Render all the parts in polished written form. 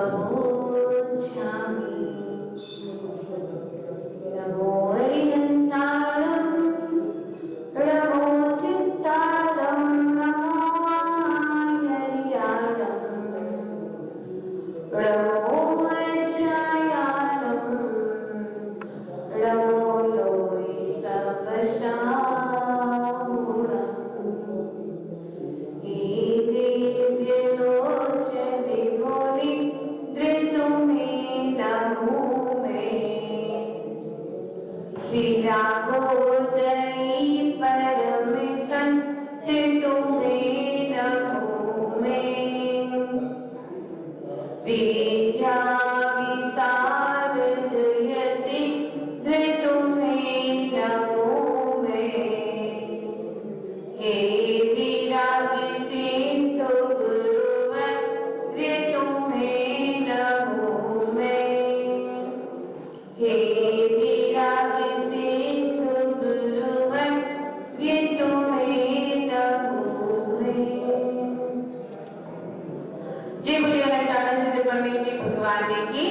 प्रभोच्छामि नमो अरिहन्तारं नमो सिद्धारं नमो हरियारं नमो अजयारं नमो लोय सवशामूढम् दिव्यलोचने मुनिधृतुमे नमो मे विरागोदयी परमसंस्थितुमे नमो मे विद्याविशारदयति धृतुमे नमो मे हे विरागी सिंधु गुरुवर्य तुम्हें नमो मैं हे विरागी सिंधु गुरुवर्य तुम्हें नमो मैं। जय बोलिए हरियाणा सिद्ध परमेश्वरी भगवान की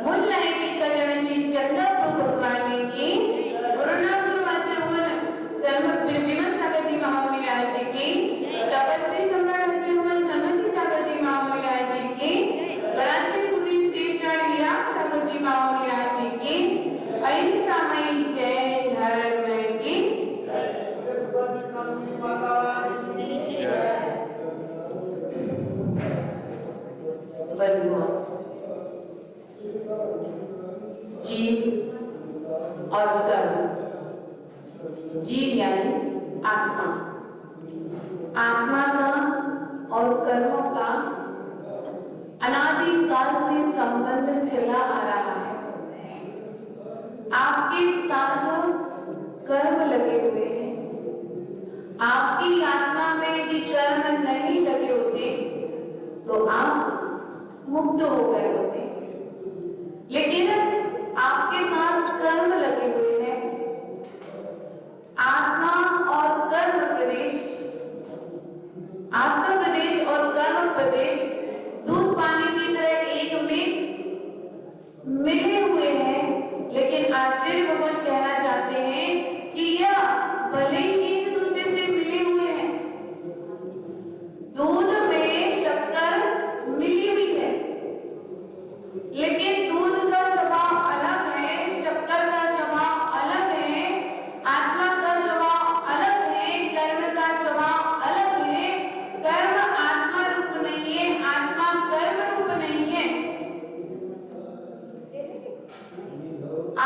मुल्ला की कल्याण श्री चंद्र भगवान की गुरुना गुरुवाचर गुण सर्व विमल सागर जी महामुनि राज की तपस्वी सम्राट अजय संगति सागर जी महामुनि राज की गणाचल कुलदीप श्री शरण विराट सागर जी महामुनि राज की अहिंसामयी जय धर्म की बंधुओं, जीव और कर्म। जीव यानी आत्मा, आत्मा का और कर्मों का अनादिकाल से संबंध चला आ रहा है। आपके साथ जो कर्म लगे हुए हैं, आपकी आत्मा में यदि कर्म नहीं लगे होते तो आप मुक्त हो गए होते, लेकिन आपके साथ कर्म लगे हुए हैं। आत्मा और कर्म प्रदेश, आत्मा प्रदेश और कर्म प्रदेश दूध पानी की तरह एक में मिले हुए हैं, लेकिन आचार्य भगवान कहना चाहते हैं कि यह भले ही एक दूसरे से मिले हुए हैं। दूध में शक्कर मिली हुई है, लेकिन दूध का स्वभाव अलग है, शक्कर का स्वभाव अलग है, आत्मा का स्वभाव अलग है, कर्म का स्वभाव अलग है। कर्म आत्मा रूप नहीं है, आत्मा कर्म रूप नहीं है।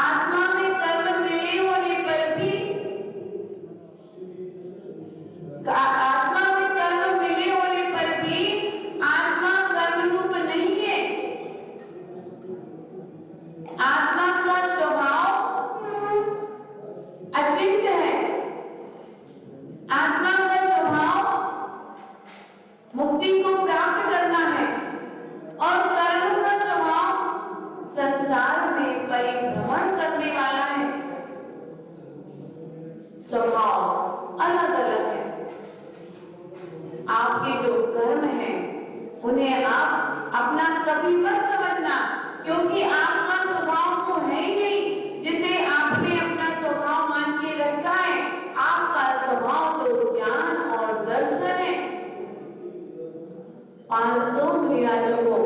आत्मा में कर्म मिले होने पर भी, आत्मा में कर्म मिले होने पर भी आत्मा कर्म रूप नहीं है। आत्मा का स्वभाव अचिंत्य है। आत्मा का स्वभाव मुक्ति को प्राप्त करना है, और कर्म का स्वभाव संसार में परिभ्रमण करने वाला है। स्वभाव अलग अलग है। आपके जो कर्म हैं उन्हें आप अपना कभी मत समझना, क्योंकि आपका स्वभाव तो है ही नहीं जिसे आपने अपना स्वभाव मान के रखा है। आपका स्वभाव तो ज्ञान और दर्शन है। 500 मुनिराजों को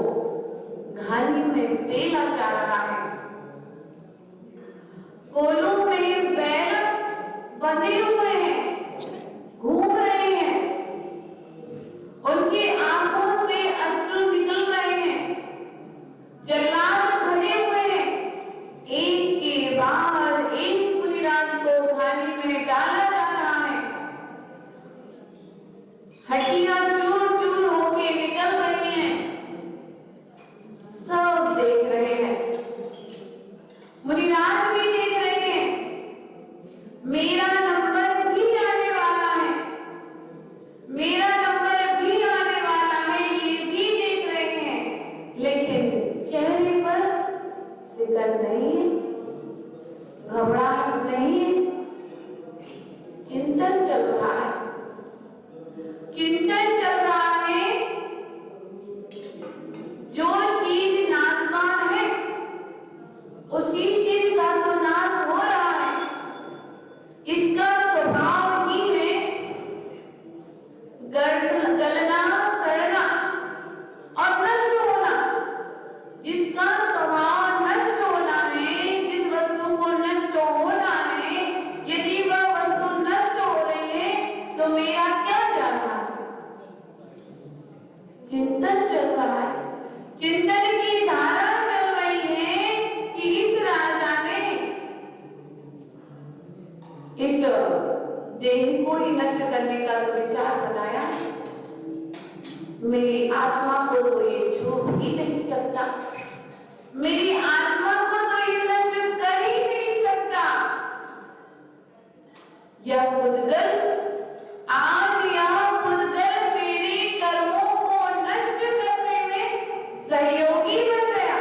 घानी में बेला जा रहा है, कोलों में बैल बंधे हुए हैं, घूम रहे हैं, उनकी आंखों से अश्रु निकल रहे हैं, जल्लाद खड़े हुए हैं। एक के बाद एक मुनिराज को घानी में डाला जा रहा है। हड्डियां चूर चूर होके निकल रही हैं। सब देख रहे हैं, मुनिराज भी देख रहे हैं। मेरा नंबर भी आने वाला है, मेरा नंबर भी आने वाला है, ये भी देख रहे हैं, लेकिन चेहरे पर फिक्र नहीं है, घबराहट नहीं है, चिंतन चल रहा है। चिंतन चल रहा है जो चीज नष्ट करने का तो विचार बनाया, मेरी आत्मा को तो ये छू ही नहीं सकता, मेरी आत्मा को तो ये नष्ट कर ही नहीं सकता। यह पुद्गल आज यह पुद्गल मेरे कर्मों को नष्ट करने में सहयोगी बन गया।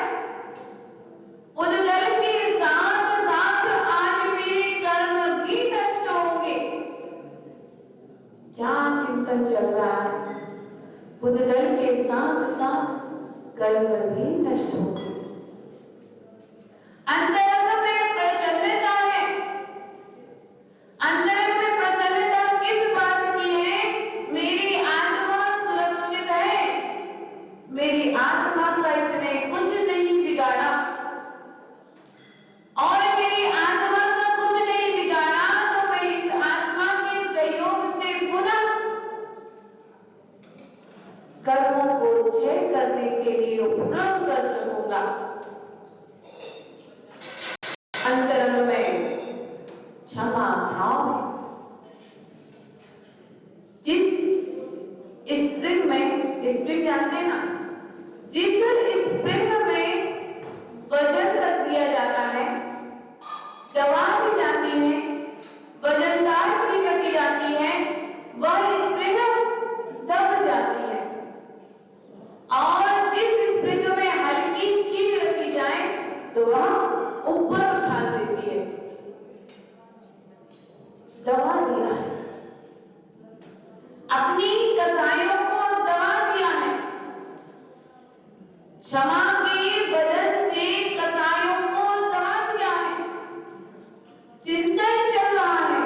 पुद्गल के साथ साथ आज मेरे कर्म भी नष्ट होंगे। क्या चिंतन चल रहा है? पुद्गल के साथ साथ कर्म भी नष्ट होंगे। अंतरंग में प्रसन्नता है। अंतरंग में प्रसन्नता किस बात की है? मेरी आत्मा सुरक्षित है, मेरी आत्मा का इसने कुछ नहीं बिगाड़ा, और मेरी आत्मा का कुछ नहीं बिगाड़ा तो मैं इस आत्मा के सहयोग से पुनः कर्मों को क्षय करने के लिए उपक्रम कर सकूंगा। अंतरंग में क्षमा भाव है। जिस स्प्रिंग में, स्प्रिंग जानते हैं ना, जिस स्प्रिंग में वजन रख दिया जाता है, दबा दी जाती है, वजनदार चीज रखी जाती है, वह स्प्रिंग दब जाती है। और जिस स्प्रिंग में हल्की चीज रखी जाए तो वह ऊपर उछाल देती है। दबा दिया है, अपनी कसाइयों को दबा दिया है। क्षमा के वजन से कसाइयों को दबा दिया है। चिंतन चल रहा है,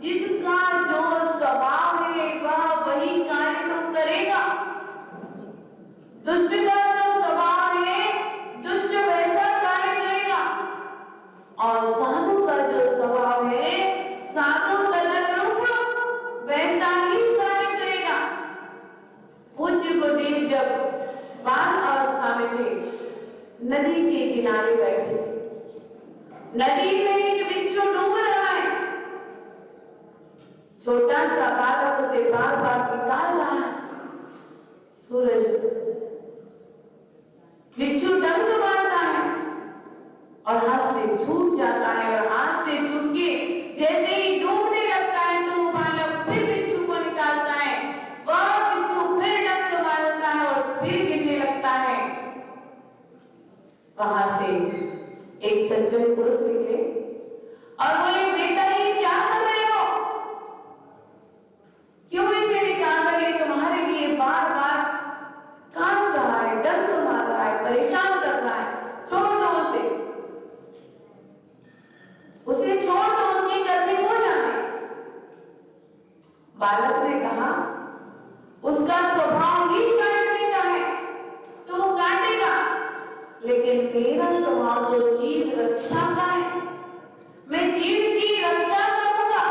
जिसका जो स्वभाव है वह वही कार्य तो करेगा। दुष्ट का जो स्वभाव है, दुष्ट वैसा कार्य करेगा, और साधु का जो स्वभाव है, साधु तदनुरूप वैसा ही कार्य करेगा। पूज्य गुरुदेव जब बाल अवस्था में थे, नदी के किनारे बैठे थे। नदी में एक बिच्छू डूब रहा है, छोटा सा बालक उसे बार बार निकाल रहा है। सूरज बिच्छू डंक मारता है और हाथ से छूट जाता है, और हाथ से छूट के जैसे ही डूबने लगता है तो वो बालक फिर बिच्छू को निकालता है, वह बिच्छू फिर डंक मारता है और फिर गिरने लगता है। वहां से एक सज्जन पुरुष निकले और बोले, बेटा ये क्या कर रहे हो? क्यों इसे निकाल रहे हो? तुम्हारे लिए बार बार काट रहा है, डंक मार रहा है, परेशान कर रहा है, छोड़ दो उसे, उसे छोड़ दो, उसकी करनी हो जाए। बालक ने कहा, उसका स्वभाव ही काटने का है तो वो काटेगा, लेकिन मेरा स्वभाव तो जीव रक्षा का है, मैं जीव की रक्षा करूंगा।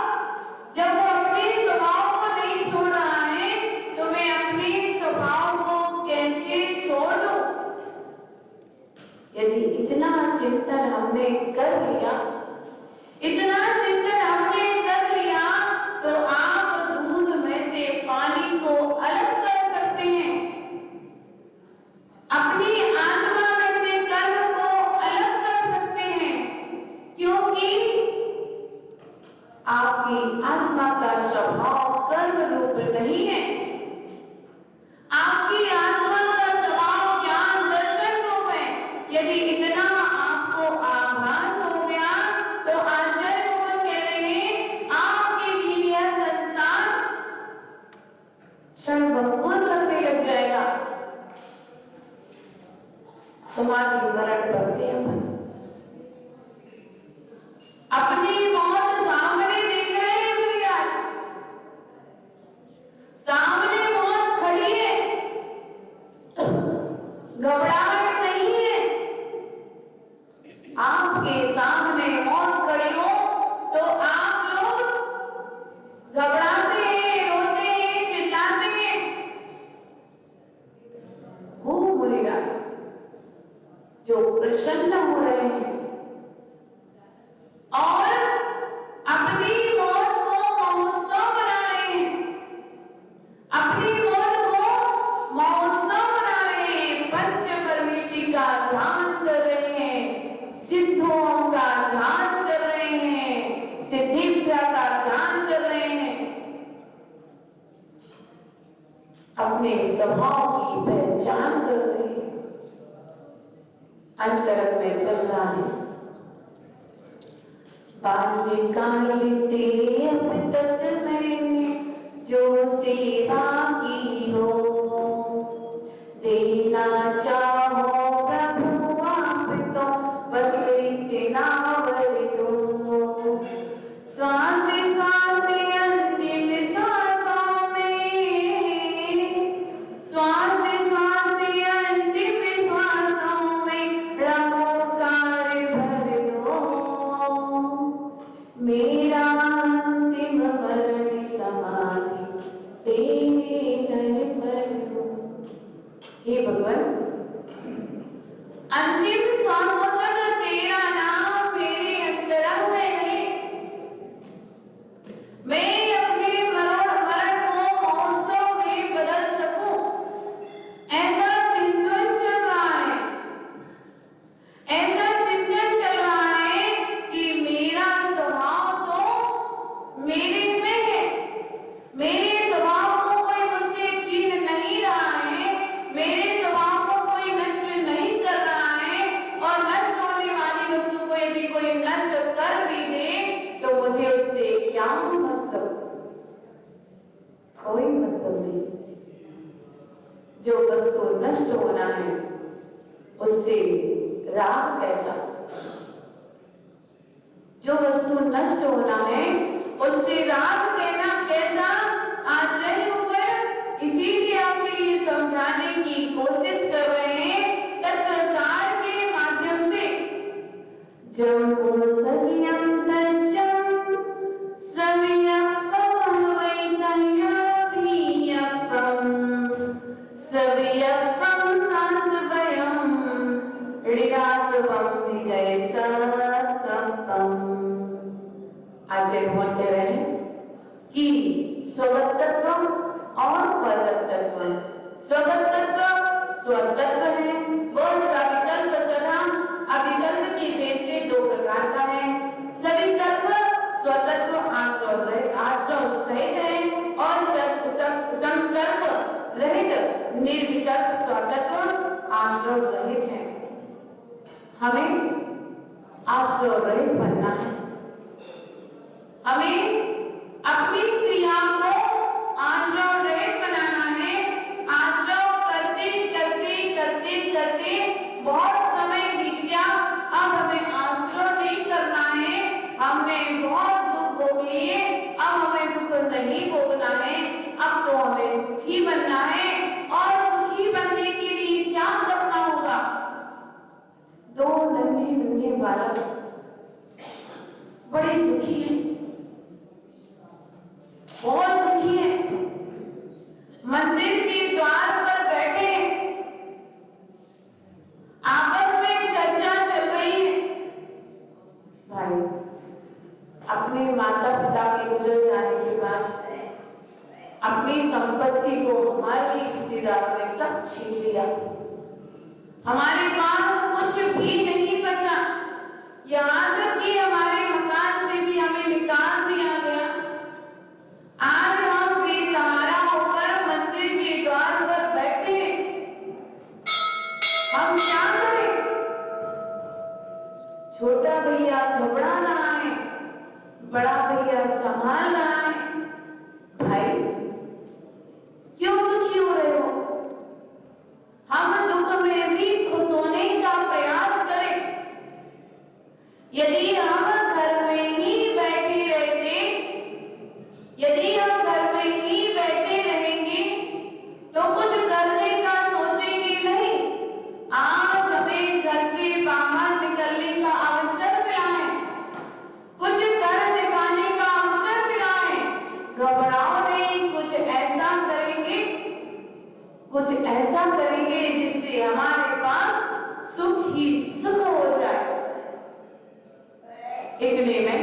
जब वो अपने स्वभाव को नहीं छोड़ रहा है तो मैं अपने स्वभाव को कैसे छोड़ दूं? यदि इतना चिंतन हमने कर लिया, इतना चिंतन हमने कर लिया, तो आप दूध में से पानी को अलग कर सकते हैं, अपनी आत्मा में से कर्म को अलग कर सकते हैं, क्योंकि आपकी आत्मा का स्वभाव कर्म रूप नहीं है। आपकी आत्मा का स्वभाव ज्ञान दर्शन रूप है। यदि इतना आपको आभास हो गया तो आचार्य भगवान कह रहे हैं, आपके लिए यह संसार क्षण भंगुर लगने लग जाएगा। समाधि मरण पड़ते हैं, अपनी मौत सामने देख रहे हैं महाराज, सामने मौत खड़ी है, घबराहट नहीं है। आपके सामने मौत खड़ी हो तो आप लोग घबराते हैं, रोते हैं, चिल्लाते हैं। वो मुनिराज जो प्रसन्न हो रहे हैं और अपनी मौत को महोत्सव बना अपने स्वभाव की पहचान कर रहे हैं। अंतरंग में चल रहा है। बाल्यकाल से अब तक मैंने जो सेवा की हो, देना चाहो प्रभु आप तो बस इतना वर दो। श्वास श्वास अंतिम श्वासों में, श्वास श्वास अंतिम श्वासों में रमोकार भर दो। मेरा अंतिम मरण समाधि तेरे दर पर हो। हे भगवान, अंतिम श्वासों तक तेरा नाम मेरे अंतरंग में है। मैं अपने मरण को महोत्सव में बदल सकूं, ऐसा चिंतन चल रहा है। ऐसा चिंतन चल रहा है कि मेरा स्वभाव तो मेरे में है। मेरे स्वभाव को कोई मुझसे छीन नहीं रहा है। मेरे स्वभाव को कोई नष्ट नहीं कर रहा है। और नष्ट होने वाली वस्तु को यदि कोई नष्ट कर भी दे तो मुझे उससे क्या मतलब? कोई मतलब नहीं। जो वस्तु नष्ट होना है उससे राग कैसा? जो वस्तु नष्ट होना है उससे राग कहना कैसा आश्चर्य हुआ। इसीलिए आपके लिए समझाने की कोशिश कर रहे हैं तत्वसार के माध्यम से। जम सवियम तज्जम सवियप्पम वैतयभियप्पम सवियप्पम सासवयम ऋदासवम विगयसकपम। आचार्य भगवान कह रहे हैं कि स्वगत तत्व और परगत तत्व। स्वगत तत्व स्वतत्व है, वह सविकल्प तथा अविकल्प की भेद से दो प्रकार का है। सविकल्प स्वतत्व आश्रय सहित है और संकल्प रहित निर्विकल्प स्वतत्व आश्रय रहित है। हमें आश्रय रहित बनना है। हमें अपनी क्रिया को आश्रय रहित बनाना है। आश्रय करते करते करते करते बहुत समय बीत गया। अब हमें आश्रय नहीं करना है। हमने बहुत दुख भोग लिए, अब हमें दुख नहीं भोगना है। अब तो हमें सुखी बनना है। और सुखी बनने के लिए क्या करना होगा? दो नन्हे नन्हे बालक बड़े दुखी हैं, बहुत दुखी है। मंदिर के द्वार पर बैठे आपस में चर्चा चल रही है। भाई, अपने माता पिता के गुजर जाने के बाद अपनी संपत्ति को हमारे रिश्तेदारों ने सब छीन लिया। हमारे पास कुछ भी नहीं बचा। यहाँ तक कि हमारे मकान से भी हमें निकाल दिया गया। आज हम बेसहारा होकर मंदिर के द्वार पर बैठे। हम क्या करें? छोटा भैया घबरा रहा है, बड़ा भैया संभाल रहा है। भाई, क्यों दुखी हो रहे हो? हम दुख में भी खुश होने का प्रयास करें। यदि हम घर में ही बैठे रहते, यदि हम घर में ही बैठे रहेंगे तो कुछ करने का सोचेंगे नहीं। आज हमें घर से बाहर निकलने का अवसर मिला है, कुछ कर दिखाने का अवसर मिला है। घबराओ नहीं, कुछ ऐसा करेंगे, कुछ ऐसा करेंगे जिससे हमारे पास सुख ही सुख हो जाए। इतने में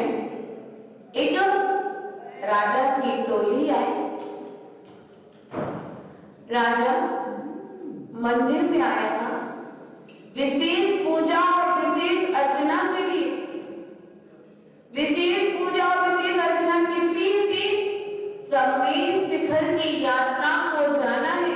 एक राजा की टोली आई। राजा मंदिर में आया था विशेष पूजा और विशेष अर्चना के लिए। विशेष पूजा और विशेष अर्चना किस लिए थी? संगमेर शिखर की यात्रा को जाना है।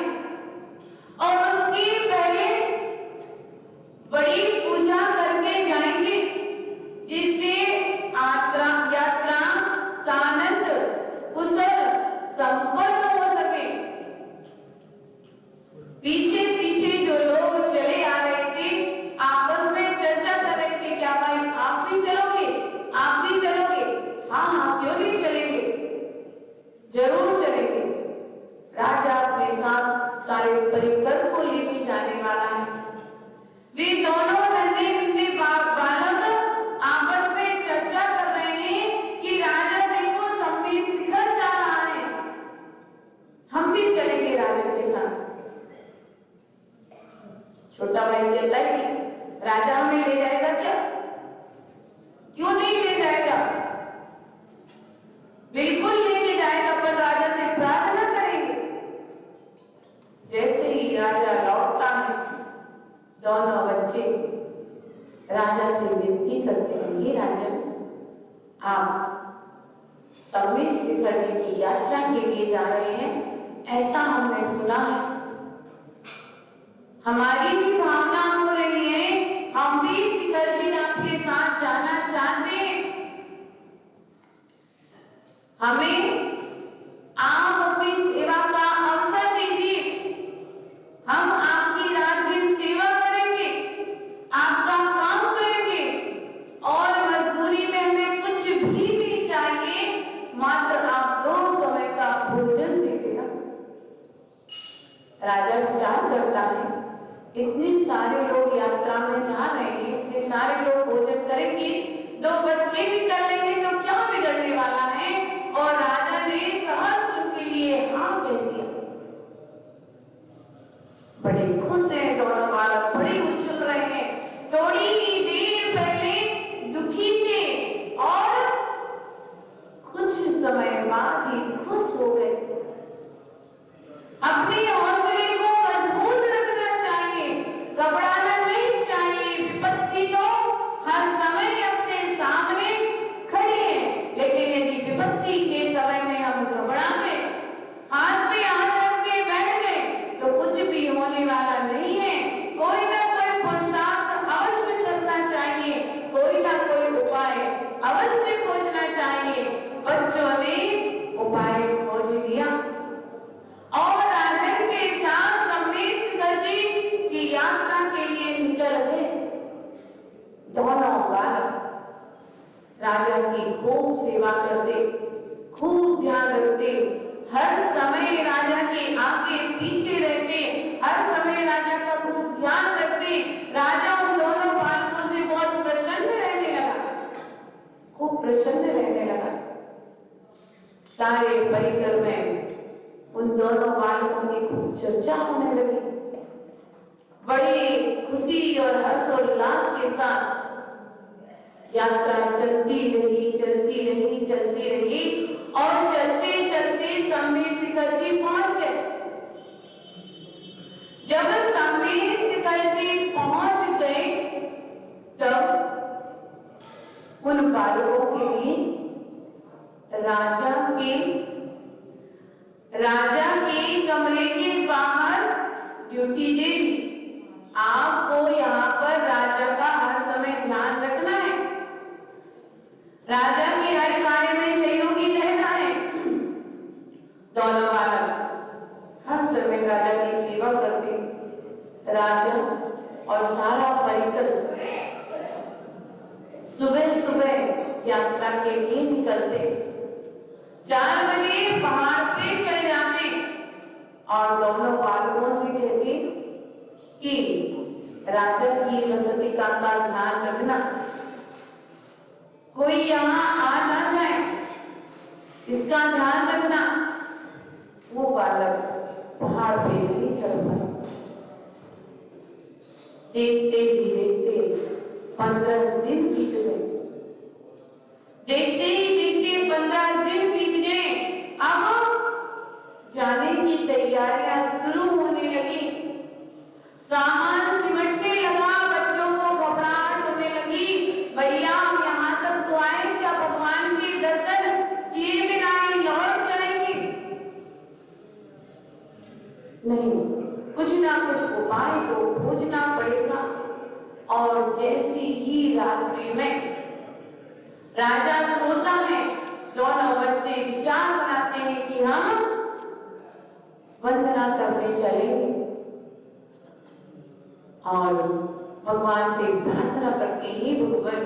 राजा हमें ले जाएगा क्या? क्यों नहीं ले जाएगा? बिल्कुल लेके जाएगा, पर राजा से प्रार्थना करेंगे। जैसे ही राजा लौटता है, दोनों बच्चे राजा से विनती करते हैं, ये राजा, आप संगमेश शिखर जी की यात्रा के लिए जा रहे हैं, ऐसा हमने सुना है, हमारी भी भावना हो रही है, हम भी शिखर जी आपके साथ जाना चाहते हैं। हमें आप अपनी सेवा का अवसर दीजिए, हम आपकी रात दिन सेवा करेंगे, आपका काम करेंगे, और मजदूरी में हमें कुछ भी नहीं चाहिए, मात्र आप 2 समय का भोजन दे देना। राजा विचार करता है, इतने सारे लोग यात्रा में जा रहे हैं, इतने सारे लोग भोजन करेंगे, 2 बच्चे भी कर लेंगे तो क्या बिगड़ने वाला है? और राजा ने सहर्ष उनके लिए हाँ कह दिया। बड़े खुश हैं दोनों बालक, बड़े उछल रहे हैं। थोड़ी ही देर पहले दुखी थे और कुछ समय बाद ही खुश हो गए। अपने हौसले को मजबूत रखना चाहिए, घबराना नहीं चाहिए। विपत्ति तो हर समय अपने सामने खड़ी है, लेकिन यदि विपत्ति के समय में हम घबरा गए, हाथ पे हाथ रख के बैठ गए, तो कुछ भी होने वाला नहीं है। कोई ना कोई पुरुषार्थ अवश्य करना चाहिए, कोई ना कोई उपाय अवश्य खोजना चाहिए। बच्चों ने उपाय खोज लिया और राजन के साथ संगमेश शिखर जी की यात्रा के लिए निकल गए। दोनों बालक राजा की खूब सेवा करते, खूब ध्यान रखते, हर समय राजा के आगे पीछे रहते, हर समय राजा का खूब ध्यान रखते। राजा उन दोनों बालकों से बहुत प्रसन्न रहने लगा, खूब प्रसन्न रहने लगा। सारे परिकर में उन दोनों बालकों की खूब चर्चा होने लगी। बड़ी खुशी और हर्षोल्लास के साथ यात्रा चलती रही, चलती रही, चलती रही, और चलते चलते संगमेश शिखर जी पहुंच गए। जब संगमेश शिखर जी पहुंच गए, तब उन बालकों के लिए राजा के कमरे के बाहर ड्यूटी दे दी। आपको यहाँ पर राजा का हर समय ध्यान रखना है, राजा के हर कार्य में सहयोगी रहना है। दोनों बालक हर समय राजा की सेवा करते। राजा और सारा परिकर सुबह सुबह यात्रा के लिए निकलते, 4 बजे पहाड़ पे चढ़ जाते और दोनों बालकों से कहते कि राजा की वसति का ध्यान रखना, कोई यहाँ आ ना जाए, इसका ध्यान रखना। वो बालक पहाड़ पे नहीं चढ़ पाए। देखते ही देखते 15 दिन बीत गए। देखते ही देखते 15 दिन बीत गए। अब जाने की तैयारियां शुरू होने लगी, सामान सिमटने लगा, बच्चों को घबराहट होने लगी। भैया हम यहाँ तक तो आए, क्या भगवान के दर्शन किए बिना ही लौट जाएंगे? नहीं, कुछ ना कुछ उपाय तो खोजना पड़ेगा। और जैसी ही रात्रि में राजा सोता है, दोनों बच्चे विचार बनाते हैं कि हम वंदना करने चलेंगे और भगवान से प्रार्थना करते हैं, भगवान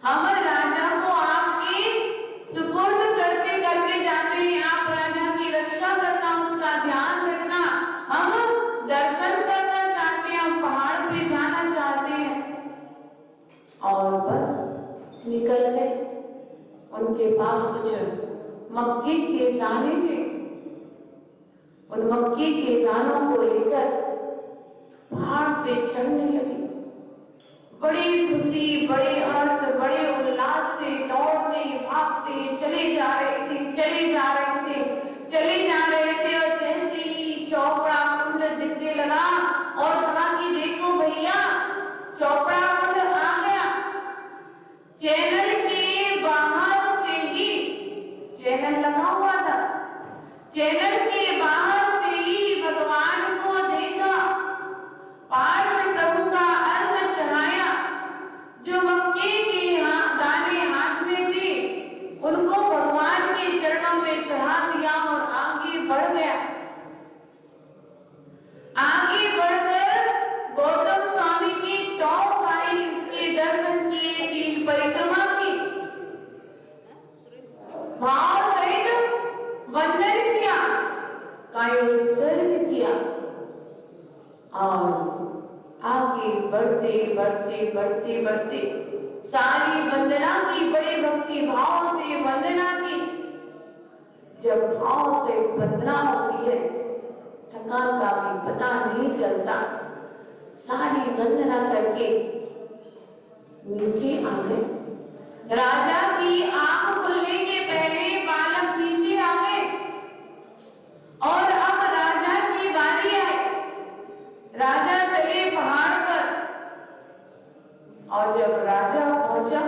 हम राजा को आपके सुपुर्द करते करते जाते हैं, आप राजा की रक्षा करना, उसका ध्यान रखना। हम दर्शन करना चाहते हैं, हम पहाड़ पे जाना चाहते हैं। और बस निकल गए। उनके पास कुछ मक्के के दाने थे, उन मक्के के दानों को लेकर पहाड़ पे चढ़ने लगे। बड़ी खुशी, बड़े हर्ष, बड़े उल्लास से दौड़ते भागते चले जा रहे थे, चले जा रहे थे, चले जा रहे थे। और जैसे ही चौपड़ा कुंड दिखने लगा और कहा कि देखो भैया, चौपड़ा कुंड आ गया। चैनल के बाहर से ही, चैनल लगा हुआ था, चैनल के बाहर से ही भगवान को देखा। पार्श्व प्रभु का अर्घ चढ़ाया, जो मक्के के दाने हाथ में थे उनको भगवान के चरणों में चढ़ा दिया और आगे बढ़ गया। आगे बढ़कर गौतम स्वामी की टॉप आई, इसके दर्शन किए, 3 परिक्रमा की, भाव सहित वंदन किया, कायोत्सर्ग किया और आगे बढ़ते बढ़ते बढ़ते बढ़ते सारी वंदना की, बड़े भक्ति भाव से वंदना की। जब भाव से वंदना होती है थकान का भी पता नहीं चलता। सारी वंदना करके नीचे आ गए। राजा की आंख खुलने के पहले बालक नीचे आ गए और अब राजा की बारी आई। राजा चले पहाड़ पर और जब राजा पहुंचा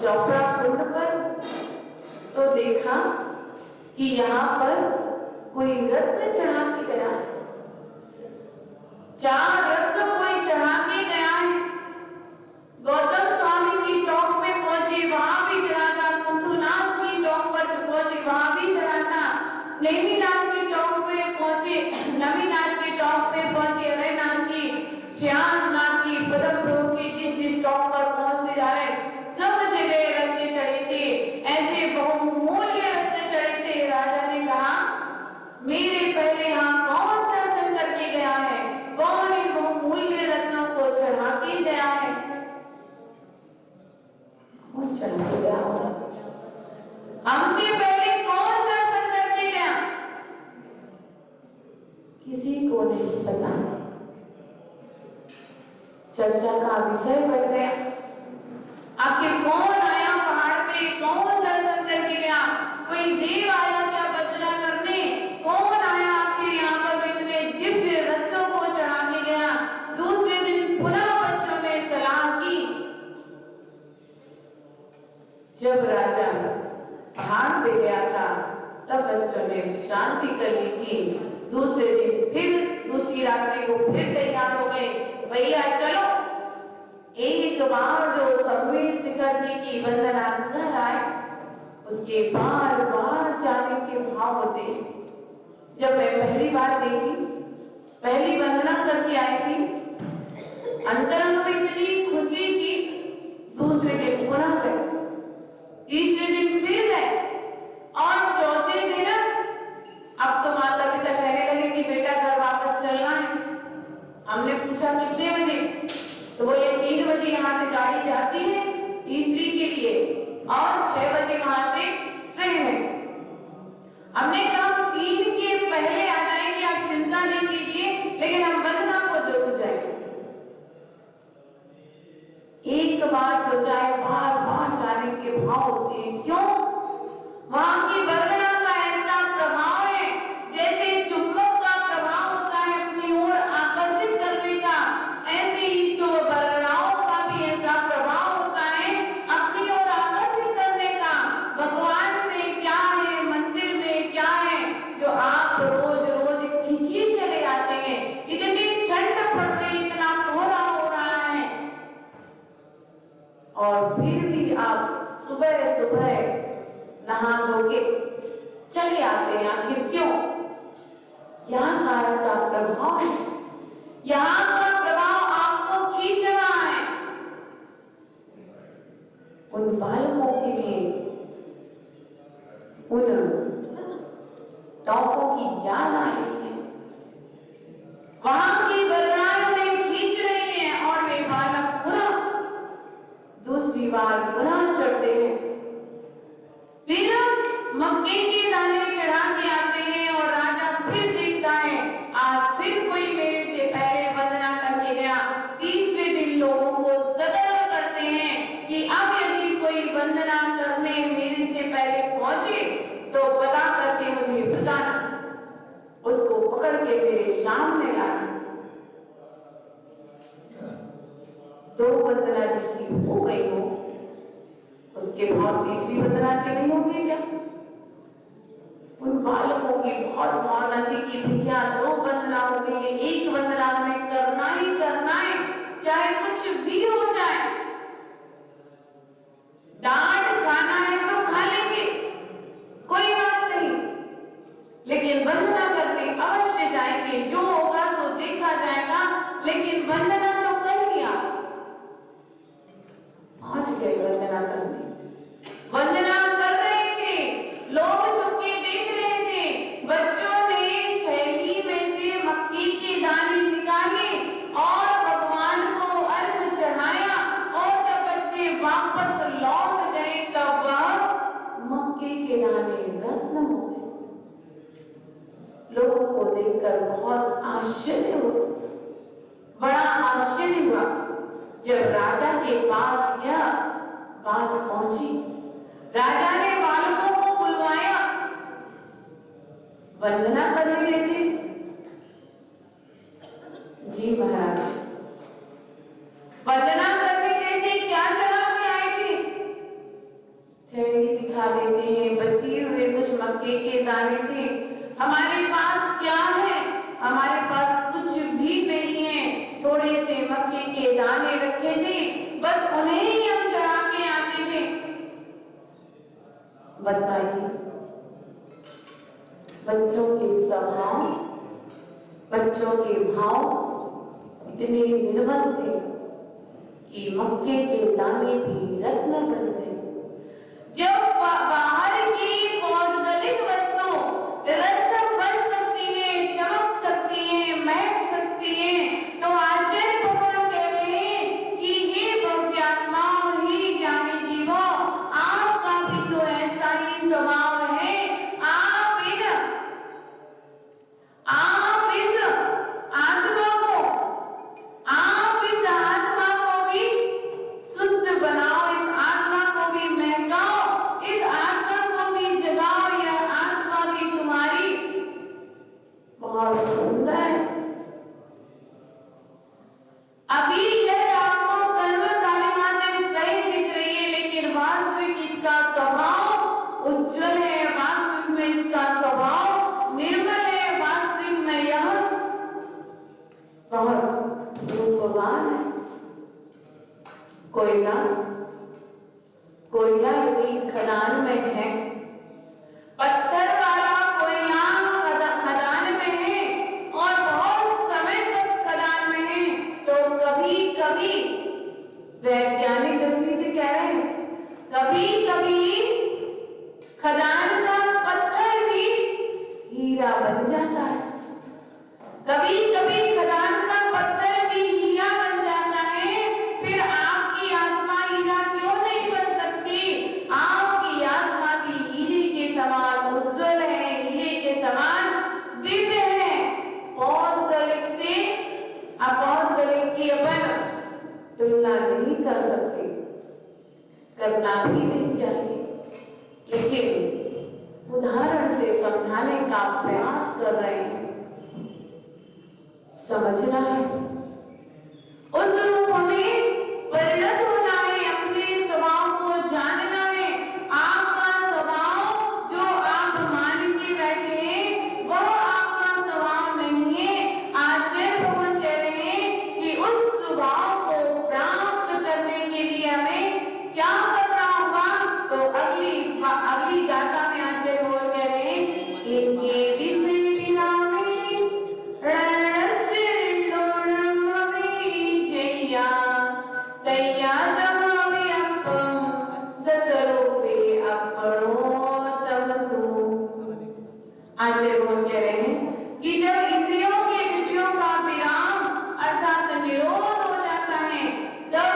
चौपड़ा कुंड पर तो देखा कि यहाँ पर कोई रत्न चढ़ा के गया है। 4 रत्न कोई चढ़ा के गया है। गौतम स्वामी की टॉप पे पहुंचे, वहां भी चढ़ा था। कुंथुनाथ की टॉप पर पहुंचे, वहां भी चढ़ा था। नेमिनाथ की टॉप पे पहुंचे, नवीनाथ की टॉप पे पहुंचे, हरिनाथ की, श्यामनाथ की, पदम प्रभु की जिस टॉप पर पहुंचते जा रहे सब जगह रत्न चढ़े थे। ऐसे बहुमूल्य रत्न चढ़े थे। राजा ने कहा मेरे पहले यहाँ कौन दर्शन करके गया है, कौन इन बहुमूल्य रत्नों को चढ़ा के गया है? कौन चढ़ा के गया होगा? हमसे पहले कौन दर्शन करके गया? किसी को नहीं पता। चर्चा का विषय बन गया। आखिर कौन आया पहाड़ पे, कौन दर्शन करके गया? कोई देव आया क्या वंदना करने? कौन आया आखिर यहाँ पर इतने दिव्य रत्नों को चढ़ा के गया? दूसरे दिन पुनः बच्चों ने सलाह की। जब राजा पहाड़ पे गया था तब बच्चों ने विश्रांति कर ली थी। दूसरे दिन फिर दूसरी रात्रि को फिर तैयार हो गए। भैया चलो एक बार जो संगमेश शिखर जी की वंदना कर आए, उसके बार बार जाने के भाव होते हैं। जब मैं पहली बार गई थी, पहली वंदना करके आई थी, अंतरंग में इतनी खुशी थी। दूसरे दिन पुनः गए, तीसरे दिन फिर गए और चौथे दिन अब तो माता पिता कहने लगे कि बेटा घर वापस चलना है। हमने पूछा कितने बजे, तो बोले 3 बजे यहाँ से गाड़ी जाती है तीसरी के लिए और 6 बजे वहां से ट्रेन है। हमने कहा 3 के पहले आ जाएंगे, आप चिंता नहीं कीजिए, लेकिन हम वंदना को जरूर जाएंगे। एक बार जो जाए बार बार जाने के भाव होते हैं। क्यों? वहां की वर्णना का ऐसा प्रभाव है, जैसे चुंबक का प्रभाव होता है अपनी ओर आकर्षित करने का, ऐसे ही सो वर्णनाओं का भी ऐसा प्रभाव होता है अपनी ओर आकर्षित करने का। भगवान में क्या है, मंदिर में क्या है, जो आप रोज रोज खींचे चले आते हैं। इतनी ठंड पड़ रही, इतना कोहरा हो रहा है और फिर भी आप सुबह सुबह नहा धो के चले आते हैं। आखिर क्यों? यहाँ का ऐसा प्रभाव है, यहाँ का प्रभाव आपको खींच रहा है। उन बालकों के लिए उन टॉपों की याद आ रही है, वहां की वर्णनाएं उन्हें खींच रही है और वे बालक पुनः दूसरी बार पुनः चढ़ते हैं। फिर मक्के के दाने चढ़ा के आते हैं और राजा फिर देखता है आज फिर कोई मेरे से पहले वंदना हो गई हो, उसके भाव तीसरी वंदना के नहीं होंगे क्या? उन बालकों की बहुत भावना थी कि भैया 2 वंदना हो गई है, 1 वंदना में करना ही करना है, चाहे कुछ भी हो जाए। डांट खाना है तो खा लेंगे, कोई बात नहीं, लेकिन वंदना करने अवश्य जाएंगे। जो होगा सो देखा जाएगा, लेकिन वंदना तो कर लिया। पहुंच गए वंदना करने, वंदना कर रहे थे, लोग चुपके देख रहे थे। बच्चों ने थैली में से मक्की के दाने निकाले और भगवान को अर्घ चढ़ाया, और जब बच्चे वापस लौट गए तब मक्के के दाने रत्न हो गए। लोगों को देखकर बहुत आश्चर्य हुआ, बड़ा आश्चर्य हुआ। जब राजा के पास यह बात पहुंची, राजा ने बालकों को बुलवाया। वंदना करने गए थे? जी महाराज, वंदना करने गए थे, क्या चढ़ा के आए थे? थैली दिखा देते हैं, बचे हुए कुछ मक्के के दाने थे। हमारे पास क्या है? हमारे पास कुछ भी नहीं है, थोड़े से मक्के के दाने रखे थे, बस उन्हें ही हम चढ़ा के आते थे। बताइए, बच्चों के स्वभाव, बच्चों के भाव इतने निर्मल थे कि मक्के के दाने भी रत्न बन गए। जब बाहर की पौधगलित वस्तु रत्न बन सकती है, चमक सकती है, महक सकती है, तो आचार्य भगवान कह रहे हैं कि हे भव्यात्मा, हे ज्ञानी जीवों, आपका भी तो ऐसा ही स्वभाव है। आप इस आत्मा को भी शुद्ध बनाओ, इस आत्मा को भी महकाओ, इस आत्मा को भी जगाओ। यह आत्मा भी तुम्हारी बहुत सुंदर है। अभी यह आपको कर्म कालिमा से सही दिख रही है, लेकिन वास्तविक इसका स्वभाव उज्जवल है, वास्तविक में इसका स्वभाव निर्मल है, वास्तविक में यह बहुत रूपवान है। कोयला यदि खदान में है, पत्थर वाला कोयला खदान में है और बहुत समय तक खदान में है, तो कभी कभी वैज्ञानिक दृष्टि से कह रहे हैं, कभी कभी खदान का पत्थर भी हीरा बन जाता है। कभी कभी खदान का पत्थर भी हीरा बन जाता है। फिर आपकी आत्मा हीरा क्यों नहीं बन सकती? आपकी आत्मा भी हीरे के समान उज्जवल है, हीरे के समान दिव्य है। पौधगलित से अपौधगलित की अपन तुलना नहीं कर सकते, करना भी नहीं चाहिए, लेकिन उदाहरण से समझाने का प्रयास कर रहे हैं। समझना है, उस रूप में परिणत होना है, अपने स्वभाव को जानना है। आपका स्वभाव जो आप मान के बैठे हैं, वह आपका स्वभाव नहीं है। आचार्य भगवान कह रहे हैं कि उस स्वभाव को प्राप्त करने के लिए हमें क्या करना होगा? तो अगली गाथा में आचार्य भगवान कह रहे हैं, इनके विषय आचार्य भगवान कह रहे हैं कि जब इंद्रियों के विषयों का विराम अर्थात निरोध हो जाता है, तब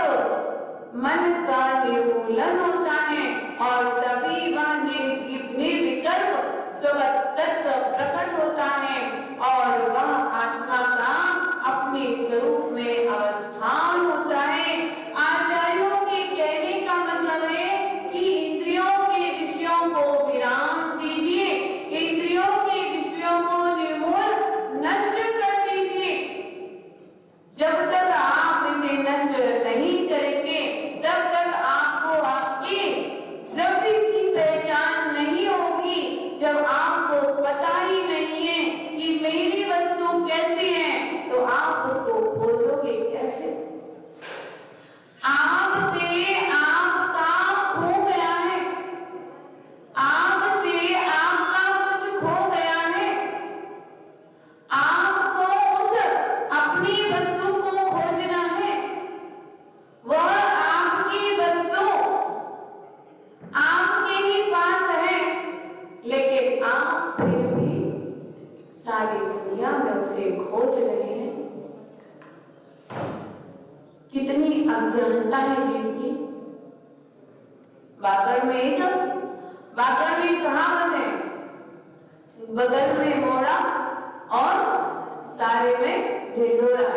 मन का निर्मूलन होता है और तभी वह निर्विकल्प स्वगत तत्व प्रकट होता है और वह आत्मा का अपने स्वरूप में अवस्थान होता है। आचार्यों के कहने का मतलब है कि इंद्रियों के विषयों को विराम दीजिए, इंद्रियों के विषयों को निर्मूल नष्ट कर दीजिए। जब तक आप इसे नष्ट नहीं करेंगे, तब अज्ञानता है जीव की। व्याकरण में कहावत है, बगल में मोड़ा और सारे में ढिंढोरा,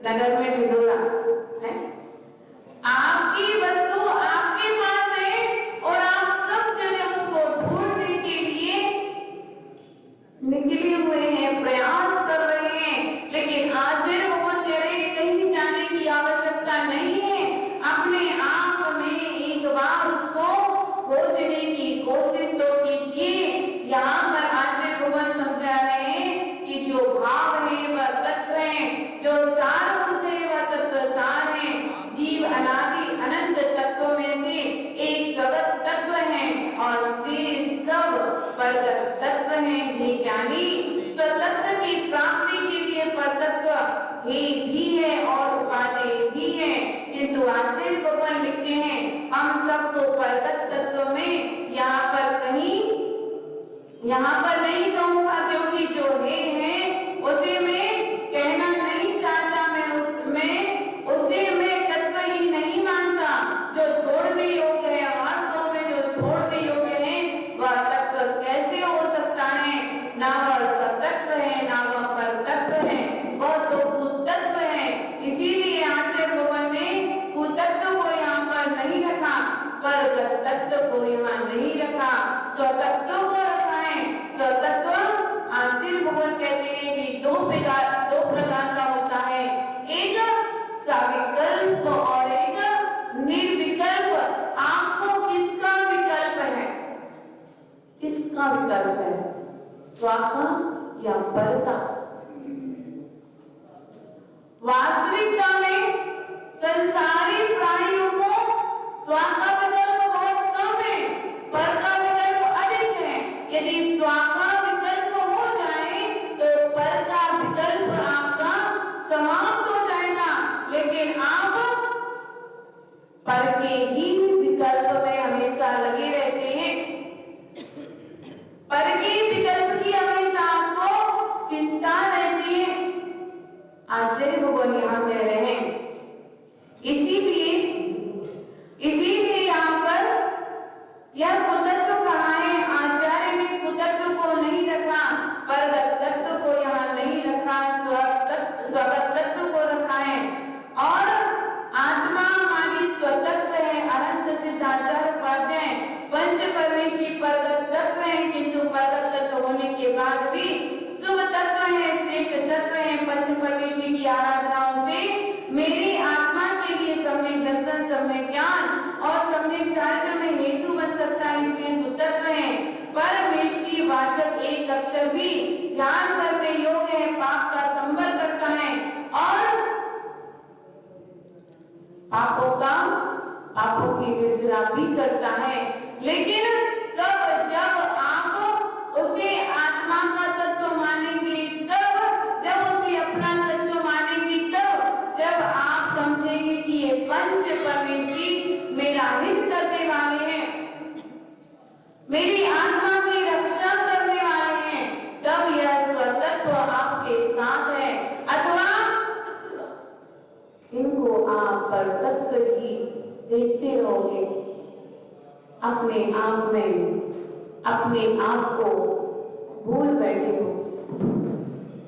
नगर में ढिंढोरा है। आपकी वस्तु आपके पास है और आप सब जगह उसको ढूंढने के लिए निकले हुए हैं, प्रयास कर रहे हैं, लेकिन आचार्य भगवान कह रहे हैं कहीं जाने की आवश्यकता नहीं है। अपने आप में एक बार उसको खोजने की कोशिश तो कीजिए। यहाँ पर आचार्य भगवान समझा रहे हैं कि जो भाव है वह तत्व है, जो सारभूत है वह तत्व सार है। जीव अनादि अनंत तत्वों में से एक स्वगत तत्व है और शेष सब परतत्व तत्व है। हे ज्ञानी, स्वतत्व की प्राप्ति के लिए परतत्व हे भी है और उपादेय भी है, किंतु आचार्य भगवान लिखते हैं हम सबको परतत्व तत्व में यहाँ पर नहीं कहूंगा, क्योंकि जो है उसे मैं कहना नहीं चाहता, उसे मैं तत्व ही नहीं मानता। जो छोड़ने योग्य है, वास्तव में जो छोड़ने योग्य है वह तत्व कैसे हो सकता है? ना वह स्वतत्व है ना वह परतत्व है, वह तो कुतत्व है। इसीलिए आचार्य भगवान ने कुतत्व को यहाँ पर नहीं रखा, परगत तत्व को यहाँ नहीं रखा, स्वतत्व को रखा है। स्वतत्व आचार्य भगवान कहते हैं कि दो प्रकार का होता है, एक सविकल्प और एक निर्विकल्प। आपको किसका विकल्प है? किसका विकल्प है? स्व का या पर का? वास्तविकता में संसारी प्राणियों को स्व का विकल्प बहुत कम है, पर का विकल्प अधिक है। यदि स्व का विकल्प हो जाए तो पर का विकल्प आपका समाप्त हो जाएगा, लेकिन आप पर के ही विकल्प में हमेशा लगे रहते हैं। पर के विकल्प की हमेशा आपको चिंता रहती है। आचार्य भगवान यहाँ कह रहे हैं, इसीलिए यहाँ पर यह कुतत्व कहा है। आचार्य ने कुतत्व को नहीं रखा, परगत तत्व को यहाँ नहीं रखा, स्वगत तत्व को रखा है। और आत्मा हमारी स्वतत्व है। अनंत सिद्धाचार्य उपाध्याय पंच परमेश्वरी परगत तत्व है, किंतु परगत तत्व होने के बाद भी शुभ तत्व है, श्रेष्ठ तत्व है। पंच परमेश्वरी की आराधनाओं से मेरी आत्मा के लिए सम्यक दर्शन, सम्यक ज्ञान और सम्यक चारित्र में हेतु बन सकता है, इसलिए सुतत्व है। परमेष्टि वाचक एक अक्षर भी ध्यान करने योग्य है, पाप का संबर करता है और पापों की निर्जरा भी करता है। लेकिन कब? जब आप उसे आत्मा का तत्व मानेंगे, तब जब उसे अपना तत्व मानेंगे, तब जब आप समझेंगे कि ये पंच परमेश्वरी मेरा हित करने वाले हैं, मेरी आत्मा की रक्षा करने वाले हैं, तब यह स्वतत्व आपके साथ है। अथवा इनको आप परतत्व ही देखते रहोगे, अपने आप में अपने आप को भूल बैठे हो।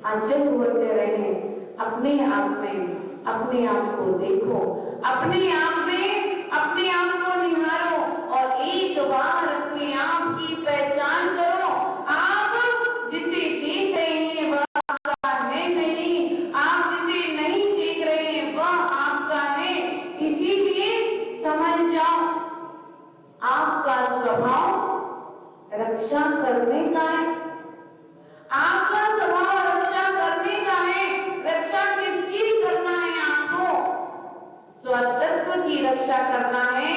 आचार्य भगवान कह रहे हैं अपने आप में अपने आप को देखो, अपने आप में अपने आप को निहारो और एक बार अपने आप की पहचान करो। आप जिसे देख रहे हैं वह आपका है नहीं, आप जिसे नहीं देख रहे हैं वह आपका है। इसीलिए समझ जाओ, आपका स्वभाव रक्षा करने का है, आपका स्वभाव रक्षा करने का है। रक्षा किसकी करना है? आपको स्वतत्व की रक्षा करना है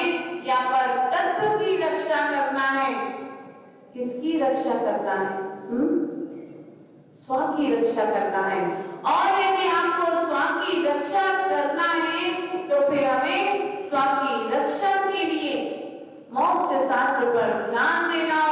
या परतत्व की रक्षा करना है? किसकी रक्षा करना है? स्व की रक्षा करना है। और यदि आपको स्व की रक्षा करना है तो फिर हमें स्व की रक्षा के लिए मोक्ष शास्त्र पर ध्यान देना